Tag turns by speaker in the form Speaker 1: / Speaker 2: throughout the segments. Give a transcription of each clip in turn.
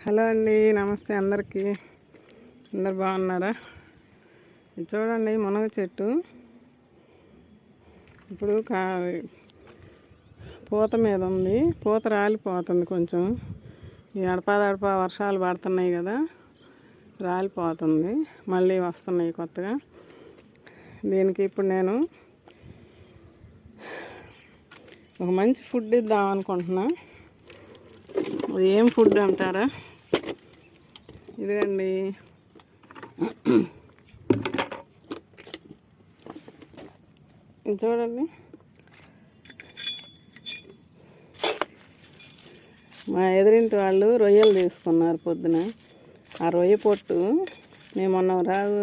Speaker 1: Hello అండి, నమస్తే అందరికీ. అందరు బాగున్నారా? ఇది చూడండి, మునగ చెట్టు ఇప్పుడు పూత మీద ఉంది. పూత రాలిపోతుంది. కొంచెం ఈ అడపా వర్షాలు పడుతున్నాయి కదా, రాలిపోతుంది. మళ్ళీ వస్తున్నాయి కొత్తగా. దీనికి ఇప్పుడు నేను ఒక మంచి ఫుడ్ ఇద్దాం అనుకుంటున్నా. అది ఏం ఫుడ్ అంటారా? ఇదిగండి, ఇది చూడండి. మా ఎదురింటి వాళ్ళు రొయ్యలు తీసుకున్నారు పొద్దున. ఆ రొయ్య పొట్టు నేను మొన్న రాదు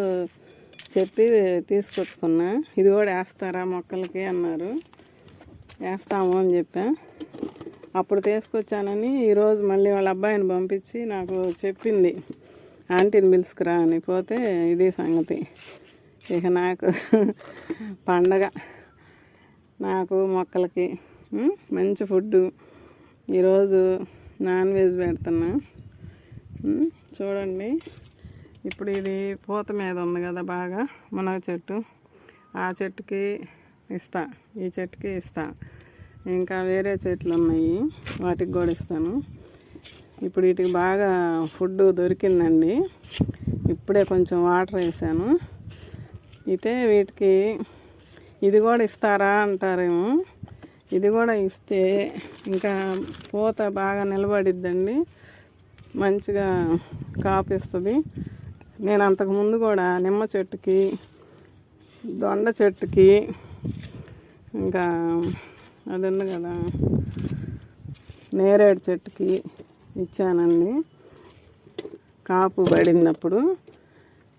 Speaker 1: చెప్పి తీసుకొచ్చుకున్నా. ఇది కూడా వేస్తారా మొక్కలకి అన్నారు. వేస్తాము అని చెప్పా. అప్పుడు తీసుకొచ్చానని ఈరోజు మళ్ళీ వాళ్ళ అబ్బాయిని పంపించి నాకు చెప్పింది, ఆంటీని పిలుచుకురా అని. పోతే ఇది సంగతి. ఇక నాకు పండగ, నాకు మొక్కలకి మంచి ఫుడ్డు. ఈరోజు నాన్ వెజ్ పెడుతున్నా. చూడండి, ఇప్పుడు ఇది పూత మీద ఉంది కదా బాగా, మునగ చెట్టు. ఆ చెట్టుకి ఇస్తా, ఈ చెట్టుకి ఇస్తా. ఇంకా వేరే చెట్లు ఉన్నాయి, వాటికి కూడా ఇస్తాను. ఇప్పుడు వీటికి బాగా ఫుడ్ దొరికిందండి. ఇప్పుడే కొంచెం వాటర్ వేసాను. అయితే వీటికి ఇది కూడా ఇస్తారా అంటారేమో. ఇది కూడా ఇస్తే ఇంకా పూత బాగా నిలబడిద్దండి, మంచిగా కాపిస్తుంది. నేను అంతకుముందు కూడా నిమ్మ చెట్టుకి, దొండ చెట్టుకి, ఇంకా అది ఉంది కదా నేరేడు చెట్టుకి ఇచ్చానండి, కాపు పడినప్పుడు.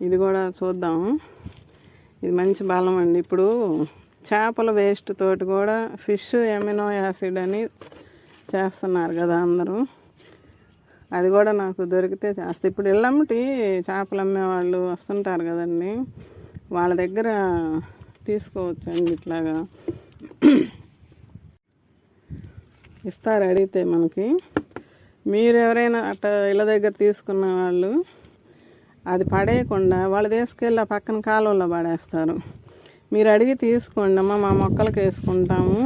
Speaker 1: ఇది కూడా చూద్దాం. ఇది మంచి బలం అండి. ఇప్పుడు చేపల వేస్ట్ తోటి కూడా ఫిష్ ఎమినో యాసిడ్ అని చేస్తున్నారు కదా అందరూ. అది కూడా నాకు దొరికితే చేస్తా. ఇప్పుడు ఇళ్ళమ్మటి చేపలు అమ్మేవాళ్ళు వస్తుంటారు కదండి, వాళ్ళ దగ్గర తీసుకోవచ్చండి. ఇట్లాగా ఇస్తారు అడిగితే మనకి. మీరు ఎవరైనా అట్లా ఇళ్ళ దగ్గర తీసుకున్న వాళ్ళు అది పడేయకుండా వాళ్ళు తీసుకెళ్ళి ఆ పక్కన కాలువలో పడేస్తారు. మీరు అడిగి తీసుకోండి, అమ్మ మా మొక్కలకు వేసుకుంటాము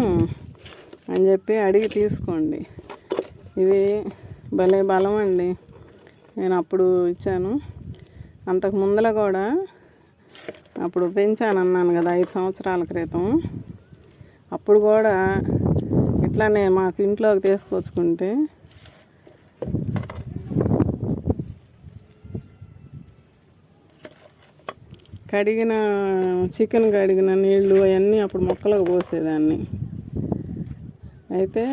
Speaker 1: అని చెప్పి అడిగి తీసుకోండి. ఇది భలే బలం అండి. నేను అప్పుడు ఇచ్చాను. అంతకు ముందర కూడా అప్పుడు పెంచాను అన్నాను కదా 5 సంవత్సరాల క్రితం. అప్పుడు కూడా ఇట్లానే మాకు ఇంట్లోకి తీసుకొచ్చుకుంటే కడిగిన చికెన్ కడిగిన నీళ్ళు అవన్నీ అప్పుడు మొక్కలకు పోసేదాన్ని. అయితే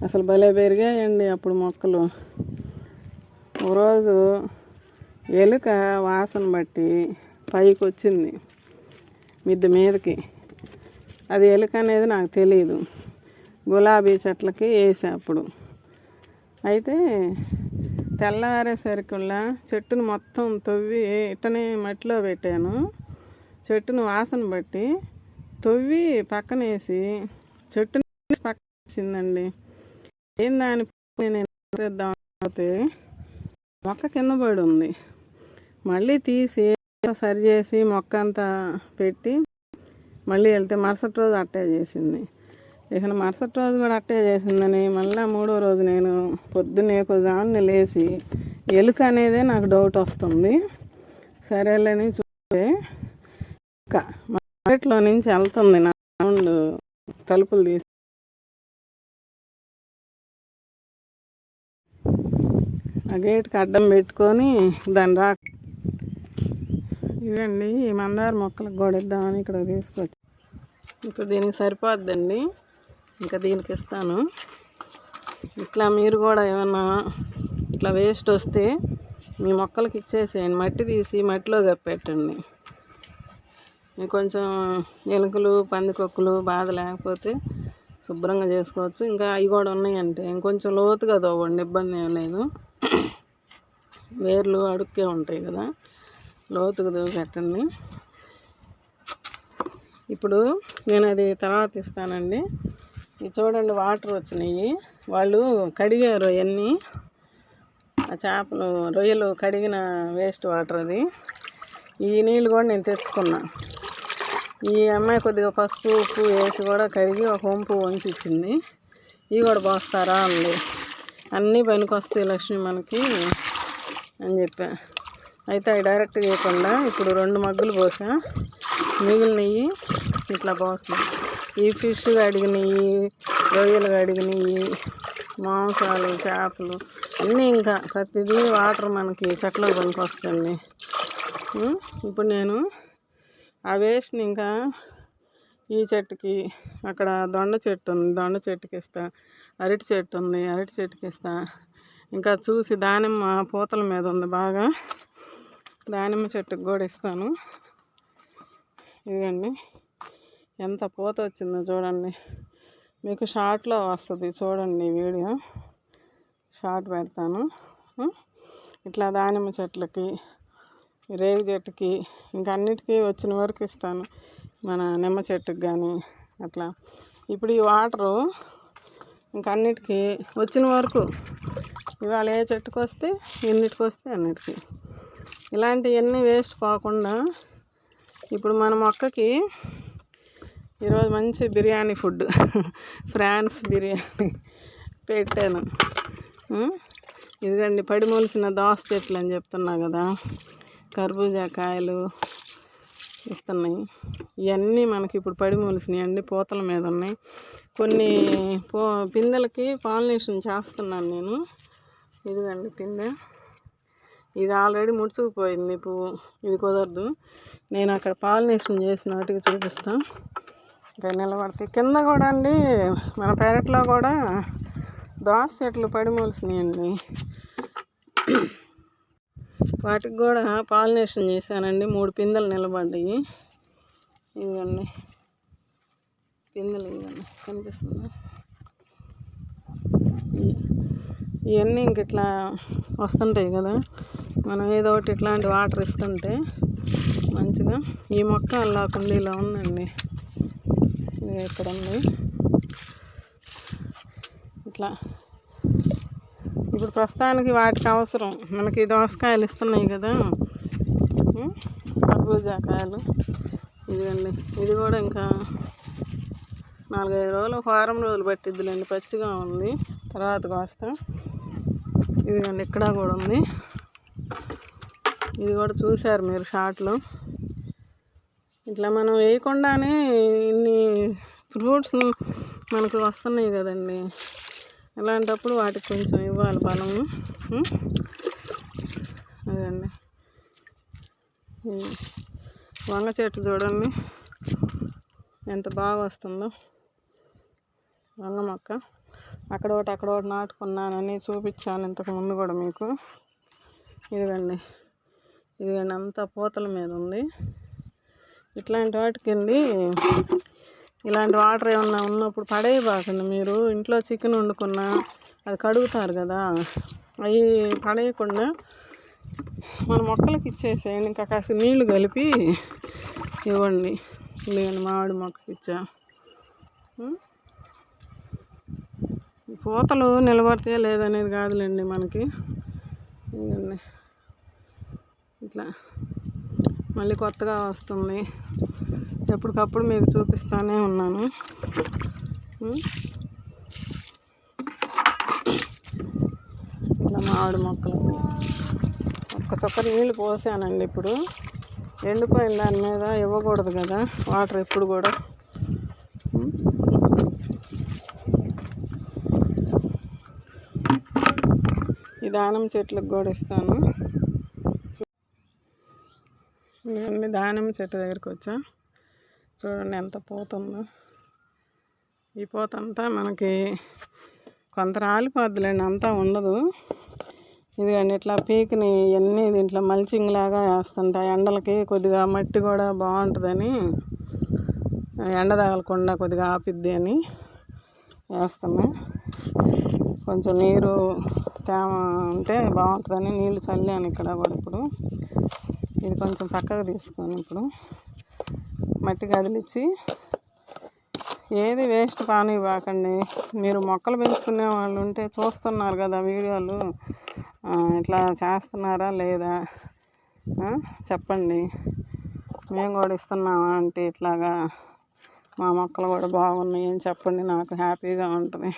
Speaker 1: అసలు భలే పెరిగాయండి అప్పుడు మొక్కలు. ఒకరోజు ఎలుక వాసన బట్టి పైకి వచ్చింది మిద్దె మీదకి. అది ఎలుక అనేది నాకు తెలియదు. గులాబీ చెట్లకి వేసా అప్పుడు. అయితే తెల్లారేసరికల్లా చెట్టును మొత్తం తవ్వి ఇట్టనే మట్టిలో పెట్టాను. చెట్టును వాసన బట్టి తవ్వి పక్కన వేసి చెట్టుని పక్కన వేసిందండి. ఏం దాని నేను చేద్దామంటే మొక్క కింద పడి ఉంది. మళ్ళీ తీసి సరి చేసి మొక్క అంతా పెట్టి మళ్ళీ వెళ్తే మరుసటి రోజు అట్టే చేసింది. ఇక మరుసటి రోజు కూడా అట్టే చేసిందని మళ్ళీ 3వ రోజు నేను పొద్దున్నే కొంచెం లేచి ఎలుక అనేదే నాకు డౌట్ వస్తుంది. సరేలేని చూస్తే మార్కెట్లో నుంచి వెళ్తుంది నా సౌండ్, తలుపులు తీసి ఆ గేట్కి అడ్డం పెట్టుకొని దాన్ని ఇదండి ఈ మందార మొక్కలకు కూడా ఇద్దామని ఇక్కడ తీసుకొచ్చి. ఇప్పుడు దీనికి సరిపోద్దండి, ఇంకా దీనికి ఇస్తాను. ఇట్లా మీరు కూడా ఏమన్నా ఇట్లా వేస్ట్ వస్తే మీ మొక్కలకి ఇచ్చేసేయండి. మట్టి తీసి మట్టిలో కప్పెట్టండి. మీకు కొంచెం ఎలుకలు పందికొక్కులు బాధ లేకపోతే శుభ్రంగా చేసుకోవచ్చు. ఇంకా అవి కూడా ఉన్నాయంటే ఇంకొంచెం లోతుగా తవ్వండి, ఇబ్బంది ఏం లేదు. వేర్లు అడుక్కే ఉంటాయి కదా, లోతుగా తవ్వి పెట్టండి. ఇప్పుడు నేను అది తర్వాత ఇస్తానండి. ఇది చూడండి, వాటర్ వచ్చినాయి. వాళ్ళు కడిగారు అవన్నీ. ఆ చేపలు రొయ్యలు కడిగిన వేస్ట్ వాటర్ అది. ఈ నీళ్ళు కూడా నేను తెచ్చుకున్నా. ఈ అమ్మాయి కొద్దిగా పసుపు ఉప్పు వేసి కూడా కడిగి ఒక వంపు వంచి ఇచ్చింది. ఇవి కూడా పోస్తారా అంది. అన్నీ పనికొస్తాయి లక్ష్మి మనకి అని చెప్పా. అయితే అవి డైరెక్ట్ చేయకుండా ఇప్పుడు 2 మగ్గులు పోసా. మిగిలినవి ఇట్లా పోస్తాం. ఈ ఫిష్ కడిగినవి, రొయ్యలు కడిగినవి, మాంసాలు, చేపలు అన్నీ ఇంకా ప్రతిదీ వాటర్ మనకి చెట్లో పనికొస్తుంది. ఇప్పుడు నేను ఆ వేస్ట్ని ఇంకా ఈ చెట్టుకి, అక్కడ దొండ చెట్టు ఉంది, దొండ చెట్టుకి ఇస్తా. అరటి చెట్టు ఉంది, అరటి చెట్టుకి ఇస్తా. ఇంకా చూసి దానిమ్మ పూతల మీద ఉంది బాగా, దానిమ్మ చెట్టుకి కూడా ఇస్తాను. ఇదిగండి ఎంత పూత వచ్చిందో చూడండి. మీకు షార్ట్లో వస్తుంది చూడండి, వీడియో షార్ట్ పెడతాను. ఇట్లా దానిమ్మ చెట్లకి, రేగు చెట్టుకి, ఇంకా అన్నిటికీ వచ్చిన వరకు ఇస్తాను. మన నిమ్మ చెట్టుకి కానీ అట్లా. ఇప్పుడు ఈ వాటరు ఇంకా అన్నిటికీ వచ్చిన వరకు, ఇవాళ ఏ చెట్టుకు వస్తే ఎన్నిటికి వస్తే అన్నిటికీ, ఇలాంటివన్నీ వేస్ట్ పోకుండా ఇప్పుడు మన మొక్కకి ఈరోజు మంచి బిర్యానీ ఫుడ్, ఫ్రాన్స్ బిర్యానీ పెట్టాను. ఇదిగండి పడి మొలిసిన దోస చెట్లు అని చెప్తున్నా కదా, కర్బూజా కాయలు ఇస్తున్నాయి. ఇవన్నీ మనకి ఇప్పుడు పడి మొలిసినాయి అండి, పూతల మీద ఉన్నాయి. కొన్ని పిందెలకి పాలినేషన్ చేస్తున్నాను నేను. ఇదిగండి పిందె, ఇది ఆల్రెడీ ముడుచుకుపోయింది పువ్వు, ఇది కుదరదు. నేను అక్కడ పాలినేషన్ చేసిన వాటికి చూపిస్తాను. ఇంకా నిలబడతాయి. కింద కూడా అండి మన పెరట్లో కూడా దోస చెట్లు పడి మొలిసినాయండి. వాటికి కూడా పాలినేషన్ చేశానండి. 3 పిందెలు నిలబడ్డాయి. ఇదిగండి పిందెలు, ఇవన్నీ కనిపిస్తుంది. ఇవన్నీ ఇంక ఇట్లా వస్తుంటాయి కదా, మనం ఏదో ఒకటి ఇట్లాంటి వాటర్ ఇస్తుంటే మంచిగా. ఈ మొక్క అలా కుండీలో ఉందండి, ఇది ఇక్కడ ఉంది. ఇట్లా ఇప్పుడు ప్రస్తుతానికి వాటికి అవసరం. మనకి దోసకాయలు ఇస్తున్నాయి కదా, కర్బూజా కాయలు. ఇదిగండి ఇది కూడా ఇంకా 4-5 రోజులు, 1 వారం రోజులు పట్టిద్దులేండి, పచ్చిగా ఉంది. తర్వాత కోస్తా. ఇదిగండి ఇక్కడ కూడా ఉంది. ఇది కూడా చూశారు మీరు షార్ట్లో. ఇట్లా మనం వేయకుండానే ఇన్ని ఫ్రూట్స్ మనకు వస్తున్నాయి కదండి. అలాంటప్పుడు వాటికి కొంచెం ఇవ్వాలి బలము. అదండి వంగ చెట్టు చూడండి ఎంత బాగా వస్తుందో, వంగ మొక్క. అక్కడ ఒకటి నాటుకున్నానని చూపించాను ఇంతకుముందు కూడా మీకు. ఇదిగండి అంతా పూతల మీద ఉంది. ఇట్లాంటి వాటికి ఇలాంటి వాటర్ ఏమన్నా ఉన్నప్పుడు పడేయబాకండి. మీరు ఇంట్లో చికెన్ వండుకున్నా అది కడుగుతారు కదా, అవి పడేయకుండా మన మొక్కలకి ఇచ్చేసేయండి. ఇంకా కాస్త నీళ్లు కలిపి ఇవ్వండి. నేను మామిడి మొక్కకి ఇచ్చా. పూతలు నిలబడితే లేదనేది కాదులేండి మనకి. ఇవ్వండి ఇట్లా మళ్ళీ కొత్తగా వస్తుంది. ఎప్పటికప్పుడు మీకు చూపిస్తూనే ఉన్నాను. ఇట్లా మామిడి మొక్కలు ఒక్క నీళ్ళు పోసానండి. ఇప్పుడు ఎండిపోయిన దాని మీద ఇవ్వకూడదు కదా వాటర్ ఎప్పుడు కూడా. ఈ దానిమ్మ చెట్లకు కూడా ఇస్తాను. ఇవన్నీ దానిమ్మ చెట్టు దగ్గరికి వచ్చా, చూడండి ఎంత పూత ఉందో. ఈ పూత అంతా మనకి కొంత రాలిపోద్దులేండి, అంతా ఉండదు. ఇదిగండి ఇట్లా పీక్ని ఇవన్నీ దీంట్లో మల్చింగ్ లాగా వేస్తుంటా. ఎండలకి కొద్దిగా మట్టి కూడా బాగుంటుందని, ఎండ తగలకుండా కొద్దిగా ఆపిద్ది అని వేస్తున్నా. కొంచెం నీరు తేమ ఉంటే బాగుంటుందని నీళ్ళు చల్లాను ఇక్కడ కూడా. ఇప్పుడు ఇది కొంచెం పక్కకు తీసుకొని ఇప్పుడు మట్టి కదిలిచ్చి, ఏది వేస్ట్ కానివ్వకండి. మీరు మొక్కలు పెంచుకునే వాళ్ళు ఉంటే చూస్తున్నారు కదా వీడియోలు, ఇట్లా చేస్తున్నారా లేదా చెప్పండి. మేము కూడా ఇస్తున్నామా అంటే ఇట్లాగా మా మొక్కలు కూడా బాగున్నాయి అని చెప్పండి, నాకు హ్యాపీగా ఉంటుంది.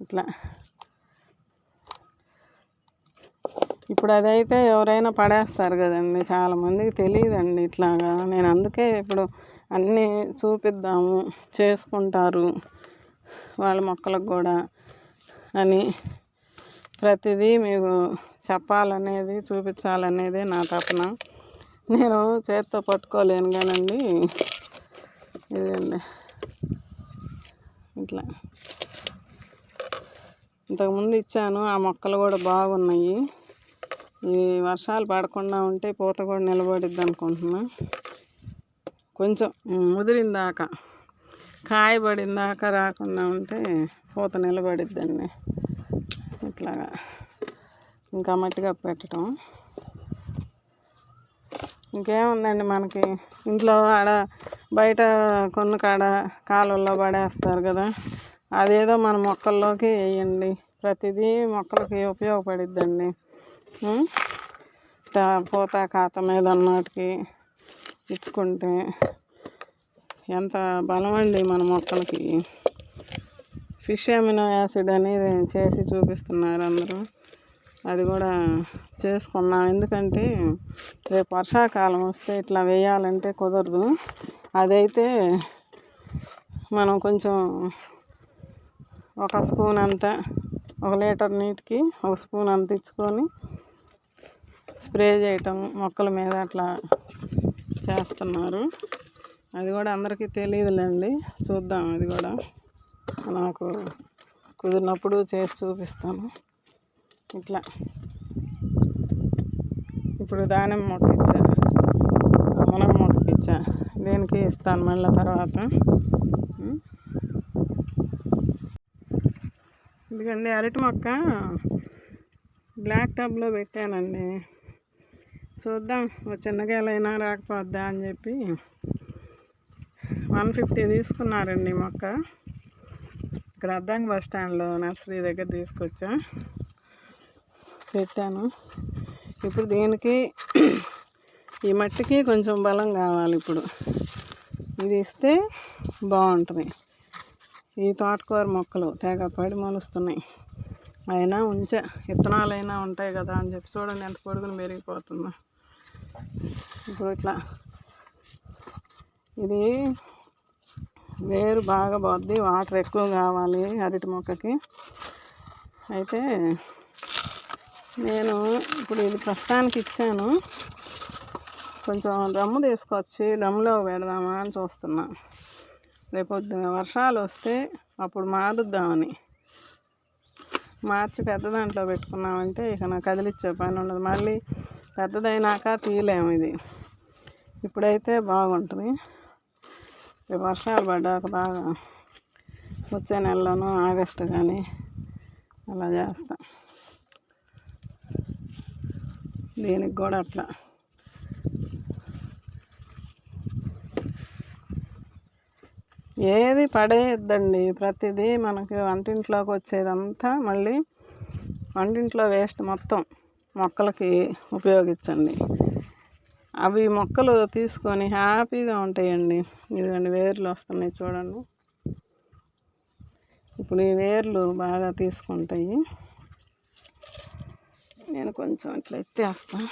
Speaker 1: ఇట్లా ఇప్పుడు అదైతే ఎవరైనా పడేస్తారు కదండి, చాలామందికి తెలియదండి ఇట్లాగా. నేను అందుకే ఇప్పుడు అన్నీ చూపిద్దాము, చేసుకుంటారు వాళ్ళ మొక్కలకు కూడా అని ప్రతిదీ మీకు చెప్పాలనేది, చూపించాలనేది నా తపన. నేను చేతితో పట్టుకోలేను కానండి, ఇదండి ఇట్లా ఇంతకుముందు ఇచ్చాను. ఆ మొక్కలు కూడా బాగున్నాయి. ఈ వర్షాలు పడకుండా ఉంటే పూత కూడా నిలబడిద్ది అనుకుంటున్నా. కొంచెం ముదిరిందాక, కాయబడిందాక రాకుండా ఉంటే పూత నిలబడిద్దండి. ఇట్లాగా ఇంకా మట్టిగా పెట్టడం. ఇంకేముందండి మనకి ఇంట్లో ఆడ బయట కొన్ని కాడ కాలువల్లో పడేస్తారు కదా, అదేదో మన మొక్కల్లోకి వేయండి. ప్రతిదీ మొక్కలకి ఉపయోగపడిద్దండి. పూత కాత మీద అన్నటికి ఇచ్చుకుంటే ఎంత బలం అండి మన మొక్కలకి. ఫిష్ అమినో యాసిడ్ అనేది చేసి చూపిస్తున్నారు అందరూ. అది కూడా చేసుకున్నాం. ఎందుకంటే రేపు వర్షాకాలం వస్తే ఇట్లా వేయాలంటే కుదరదు. అదైతే మనం కొంచెం ఒక స్పూన్ అంత, 1 లీటర్ నీటికి 1 స్పూన్ అంత ఇచ్చుకొని స్ప్రే చేయటం మొక్కల మీద అట్లా చేస్తున్నారు. అది కూడా అందరికీ తెలియదులేండి, చూద్దాం. అది కూడా నాకు కుదిరినప్పుడు చేసి చూపిస్తాను. ఇట్లా ఇప్పుడు దానిమ్మ మొక్క ఇచ్చా, మునగ మొక్కకి ఇచ్చా, దేనికి ఇస్తాను మళ్ళీ తర్వాత. ఎందుకండి అరటి మొక్క బ్లాక్ టబ్లో పెట్టానండి, చూద్దాం చిన్నగాలైనా రాకపోద్దా అని చెప్పి 150 తీసుకున్నారండి మొక్క. ఇక్కడ అద్దంకి బస్ స్టాండ్లో నర్సరీ దగ్గర తీసుకొచ్చా, పెట్టాను. ఇప్పుడు దీనికి ఈ మట్టికి కొంచెం బలం కావాలి. ఇప్పుడు ఇది ఇస్తే బాగుంటుంది. ఈ తోటకూర మొక్కలు తెగ పడి మొలుస్తున్నాయి. అయినా ఉంచా, విత్తనాలైనా ఉంటాయి కదా అని చెప్పి. చూడండి ఎంత పొడుగును పెరిగిపోతుందో. ఇప్పుడు ఇట్లా ఇది వేరు బాగా పోద్ది, వాటర్ ఎక్కువ కావాలి అరటి మొక్కకి. అయితే నేను ఇప్పుడు ఇది ప్రస్తుతానికి ఇచ్చాను. కొంచెం డ్రమ్ము తీసుకొచ్చి డ్రమ్ములో పెడదామా అని చూస్తున్నా. రేపు వర్షాలు వస్తే అప్పుడు మారుద్దామని. మార్చి పెద్ద దాంట్లో పెట్టుకున్నామంటే ఇక నాకు కదిలిచ్చే పని ఉండదు. మళ్ళీ పెద్దదైనాక తీయలేము ఇది. ఇప్పుడైతే బాగుంటుంది. రేపు వర్షాలు పడ్డాక బాగా వచ్చే నెలలోనూ ఆగస్టు కానీ అలా చేస్తా. దీనికి కూడా అట్లా ఏది పడేయద్దండి. ప్రతిదీ మనకి వంటింట్లోకి వచ్చేదంతా మళ్ళీ వంటింట్లో వేస్ట్ మొత్తం మొక్కలకి ఉపయోగించండి. అవి మొక్కలు తీసుకొని హ్యాపీగా ఉంటాయండి. ఇదిగోండి వేర్లు వస్తున్నాయి చూడండి. ఇప్పుడు ఈ వేర్లు బాగా తీసుకుంటాయి. నేను కొంచెం ఇట్లా ఎత్తేస్తాను.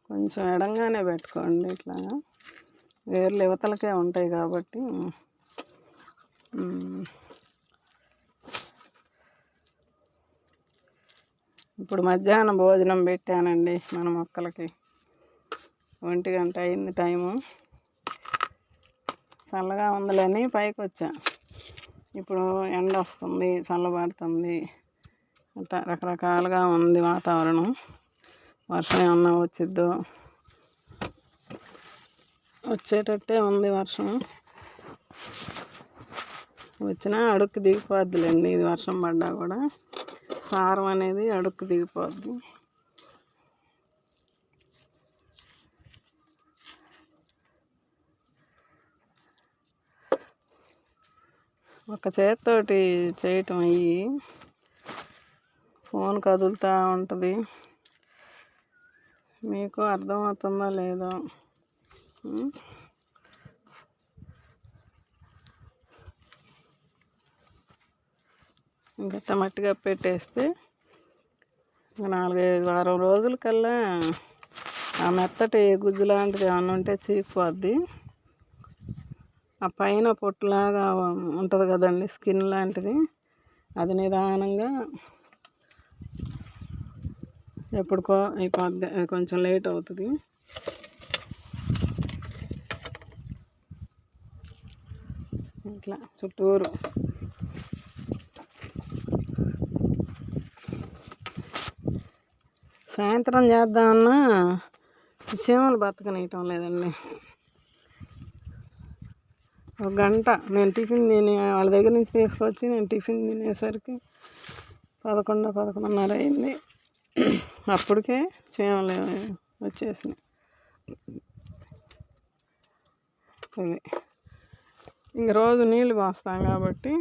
Speaker 1: కొంచెం ఎడంగానే పెట్టుకోండి. ఇట్లాగా వేర్లు యువతలకే ఉంటాయి కాబట్టి. ఇప్పుడు మధ్యాహ్నం భోజనం పెట్టానండి మన మొక్కలకి. 1 గంట అయింది టైము. చల్లగా ఉందిలేని పైకి వచ్చా. ఇప్పుడు ఎండ వస్తుంది, చల్లబడుతుంది, అట్లా రకరకాలుగా ఉంది వాతావరణం. వర్షం ఏమన్నా వచ్చిద్దో, వచ్చేటట్టే ఉంది వర్షం. వచ్చినా అడుక్కి దిగిపోద్దులేండి ఇది వర్షం పడ్డా కూడా. సారం అనేది అడుక్కు దిగిపోద్ది. ఒక చేతితోటి చేయటం అయ్యి ఫోన్ కదులుతూ ఉంటుంది. మీకు అర్థమవుతుందో లేదో. ఇంకా మట్టిగా పెట్టేస్తే 4-5 వారం రోజుల కల్లా ఆ మెత్తటి గుజ్జు లాంటిది ఏమన్నా ఉంటే చీకిపోద్ది. ఆ పైన పొట్టులాగా ఉంటుంది కదండి, స్కిన్ లాంటిది, అది నిదానంగా ఎప్పుడుకో అయిపోద్ది. అది కొంచెం లేట్ అవుతుంది. ఇట్లా చుట్టూరు సాయంత్రం చేద్దామన్నా చీమలు బతకనియటం లేదండి. ఒక గంట నేను టిఫిన్ తిని వాళ్ళ దగ్గర నుంచి తీసుకొచ్చి నేను టిఫిన్ తినేసరికి 11-11:30 అయింది. అప్పటికే చీమలు వచ్చేసినాయి. ఇంక రోజు నీళ్ళు పోస్తాం కాబట్టి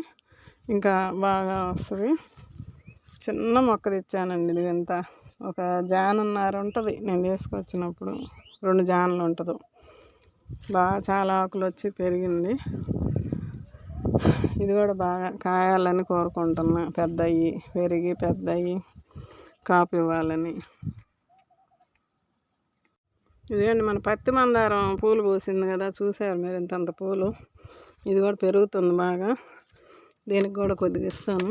Speaker 1: ఇంకా బాగా వస్తుంది. చిన్న మొక్క తెచ్చానండి. ఇది ఎంత ఒక జానున్నర ఉంటుంది నేను తీసుకొచ్చినప్పుడు, 2 జానులు ఉంటుంది. బాగా చాలా ఆకులు వచ్చి పెరిగింది. ఇది కూడా బాగా కాయాలని కోరుకుంటున్నా, పెద్దయి పెరిగి పెద్దయి కాపు ఇవ్వాలని. ఇదిగోండి మన పత్తి మందారం పూలు పూసింది కదా, చూసారు మీరు ఇంతంత పూలు. ఇది కూడా పెరుగుతుంది బాగా. దీనికి కూడా కొద్దిగా ఇస్తాను.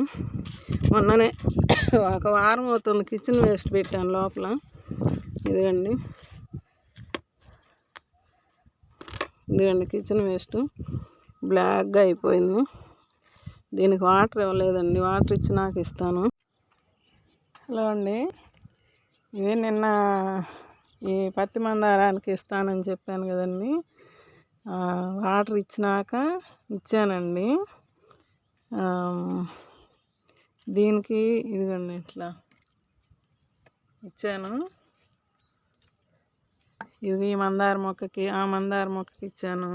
Speaker 1: మొన్ననే ఒక వారం అవుతుంది కిచెన్ వేస్ట్ పెట్టాను లోపల. ఇదిగండి కిచెన్ వేస్ట్ బ్లాక్గా అయిపోయింది. దీనికి వాటర్ ఇవ్వలేదండి, వాటర్ ఇచ్చి నాకు ఇస్తాను. హలో అండి, ఇది నిన్న ఈ పత్తి మందారానికి ఇస్తానని చెప్పాను కదండి, వాటర్ ఇచ్చినాక ఇచ్చానండి. దీనికి ఇదిగోండి ఇట్లా ఇచ్చాను. ఇది మందార మొక్కకి, ఆ మందార మొక్కకి ఇచ్చాను.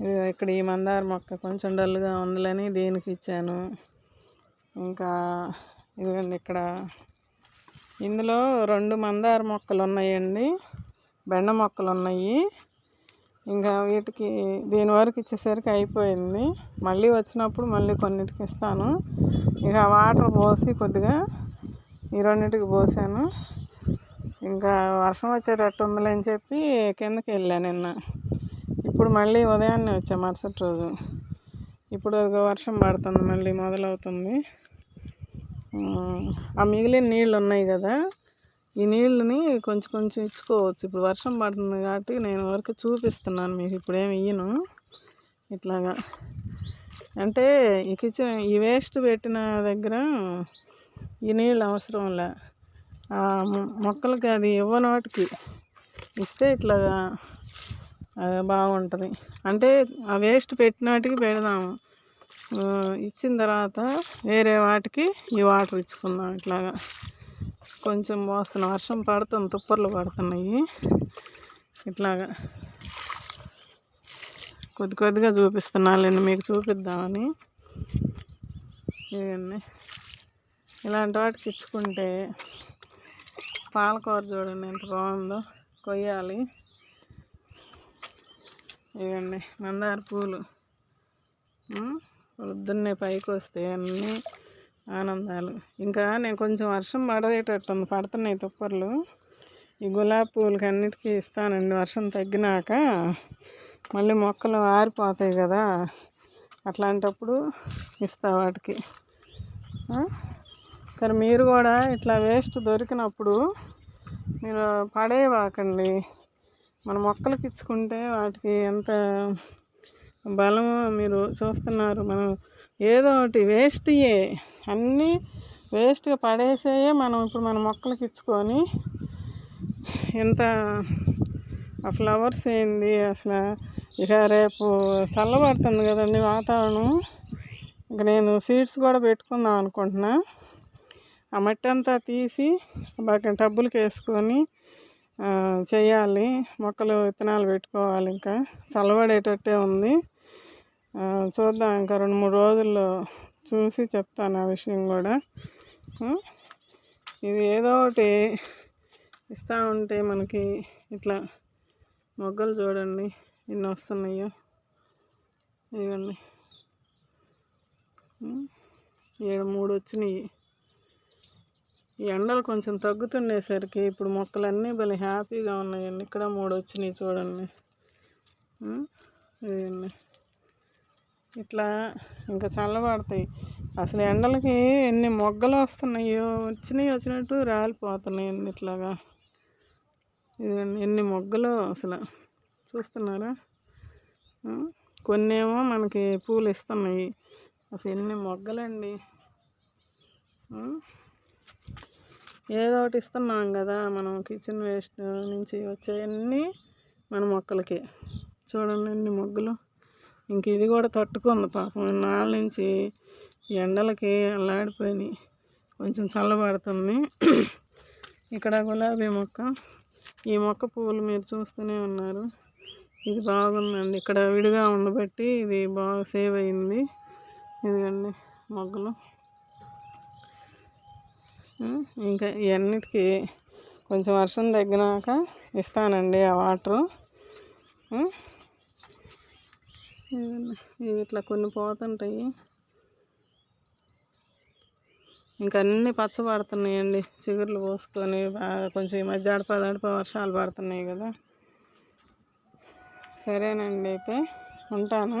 Speaker 1: ఇది ఇక్కడ ఈ మందార మొక్క కొంచెం డల్గా ఉందని దీనికి ఇచ్చాను. ఇంకా ఇదిగోండి ఇక్కడ ఇందులో 2 మందార మొక్కలు ఉన్నాయండి, బెండ మొక్కలు ఉన్నాయి. ఇంకా వీటికి దీని వరకు ఇచ్చేసరికి అయిపోయింది. మళ్ళీ వచ్చినప్పుడు మళ్ళీ కొన్నిటికి ఇస్తాను. ఇక వాటర్ పోసి కొద్దిగా ఈ 2టికి పోసాను. ఇంకా వర్షం వచ్చేటట్టు ఉందిలే అని చెప్పి కిందకి వెళ్ళాను నిన్న. ఇప్పుడు మళ్ళీ ఉదయాన్నే వచ్చా మరుసటి రోజు. ఇప్పుడు వర్షం పడుతుంది, మళ్ళీ మొదలవుతుంది. ఆ మిగిలిన నీళ్ళు ఉన్నాయి కదా, ఈ నీళ్ళని కొంచెం కొంచెం ఇచ్చుకోవచ్చు. ఇప్పుడు వర్షం పడుతుంది కాబట్టి నేను వరకు చూపిస్తున్నాను మీకు, ఇప్పుడేమి ఇయ్యను. ఇట్లాగా అంటే ఈ కిచెన్ ఈ వేస్ట్ పెట్టిన దగ్గర ఈ నీళ్ళు అవసరం లే, మొక్కలకి అది ఇవ్వనోటికి ఇస్తే ఇట్లాగా బాగుంటుంది. అంటే ఆ వేస్ట్ పెట్టినాటికి పెడదాము, ఇచ్చిన తర్వాత వేరే వాటికి ఈ వాటర్ ఇచ్చుకుందాం. ఇట్లాగా కొంచెం పోస్తున్నా, వర్షం పడుతుంది, తుప్పర్లు పడుతున్నాయి. ఇట్లాగా కొద్దిగా చూపిస్తున్నాను మీకు చూపిద్దామని. ఇవన్నీ ఇలాంటి వాటికి ఇచ్చుకుంటే, పాలకూర చూడండి ఎంత బాగుందో, కొయ్యాలి. ఇవన్నీ మందార పూలు పొద్దున్నే పైకి వస్తే అన్నీ ఆనందాలు. ఇంకా నేను కొంచెం వర్షం పడేటట్టుంది, పడుతున్నాయి తుప్పర్లు. ఈ గులాబీ పూలకి అన్నిటికీ ఇస్తానండి. వర్షం తగ్గినాక మళ్ళీ మొక్కలు ఆరిపోతాయి కదా, అట్లాంటప్పుడు ఇస్తా వాటికి. సరే మీరు కూడా ఇట్లా వేస్ట్ దొరికినప్పుడు మీరు పడేవాకండి. మన మొక్కలకి ఇచ్చుకుంటే వాటికి ఎంత బలమో మీరు చూస్తున్నారు. మనం ఏదో ఒకటి వేస్ట్యే, అన్నీ వేస్ట్గా పడేసేయే మనం ఇప్పుడు మన మొక్కలకి ఇచ్చుకొని ఎంత ఆ ఫ్లవర్స్ ఏంది అసలు. ఇక రేపు చల్లబడుతుంది కదండి వాతావరణం, ఇంక నేను సీడ్స్ కూడా పెట్టుకుందాం అనుకుంటున్నా. ఆ మట్టి అంతా తీసి బాగా టబ్బులకి వేసుకొని చేయాలి. మొక్కలు విత్తనాలు పెట్టుకోవాలి. ఇంకా చల్లబడేటట్టే ఉంది. చూద్దాం, ఇంకా 2-3 రోజుల్లో చూసి చెప్తాను ఆ విషయం కూడా. ఇది ఏదో ఒకటి ఇస్తూ ఉంటే మనకి ఇట్లా మొగ్గలు చూడండి ఎన్ని వస్తున్నాయో. ఇవ్వండి, 3 వచ్చినాయి. ఈ ఎండలు కొంచెం తగ్గుతుండేసరికి ఇప్పుడు మొక్కలన్నీ భలే హ్యాపీగా ఉన్నాయండి. ఇక్కడ 3 వచ్చినాయి చూడండి. ఇవ్వండి, ఇట్లా ఇంకా చల్లబడతాయి. అసలు ఎండలకి ఎన్ని మొగ్గలు వస్తున్నాయో, వచ్చినట్టు రాలిపోతున్నాయండి ఇట్లాగా. ఇదిగోండి ఎన్ని మొగ్గలు అసలు చూస్తున్నారా. కొన్నేమో మనకి పూలు ఇస్తున్నాయి. అసలు ఎన్ని మొగ్గలండి. ఏదో ఒకటి ఇస్తున్నాం కదా మనం, కిచెన్ వేస్ట్ నుంచి వచ్చేవన్నీ మన మొక్కలకి. చూడండి ఎన్ని మొగ్గలు. ఇంక ఇది కూడా తట్టుకుంది పాపం, నాళ్ళ నుంచి ఎండలకి అల్లాడిపోయినాయి. కొంచెం చల్లబడుతుంది. ఇక్కడ గులాబీ మొక్క, ఈ మొక్క పువ్వులు మీరు చూస్తూనే ఉన్నారు. ఇది బాగుందండి. ఇక్కడ విడిగా ఉండబట్టి ఇది బాగా సేవ్ అయింది. ఇదిగండి మొగ్గలు. ఇంకా ఇవన్నిటికీ కొంచెం వర్షం తగ్గినాక ఇస్తానండి ఆ వాటరు. ఇవి ఇట్లా కొన్ని పోతుంటాయి. ఇంకా అన్నీ పచ్చబడుతున్నాయండి, చిగుర్లు పోసుకొని బాగా. కొంచెం ఈ మధ్య అడప వర్షాలు పడుతున్నాయి కదా. సరేనండి, అయితే ఉంటాను.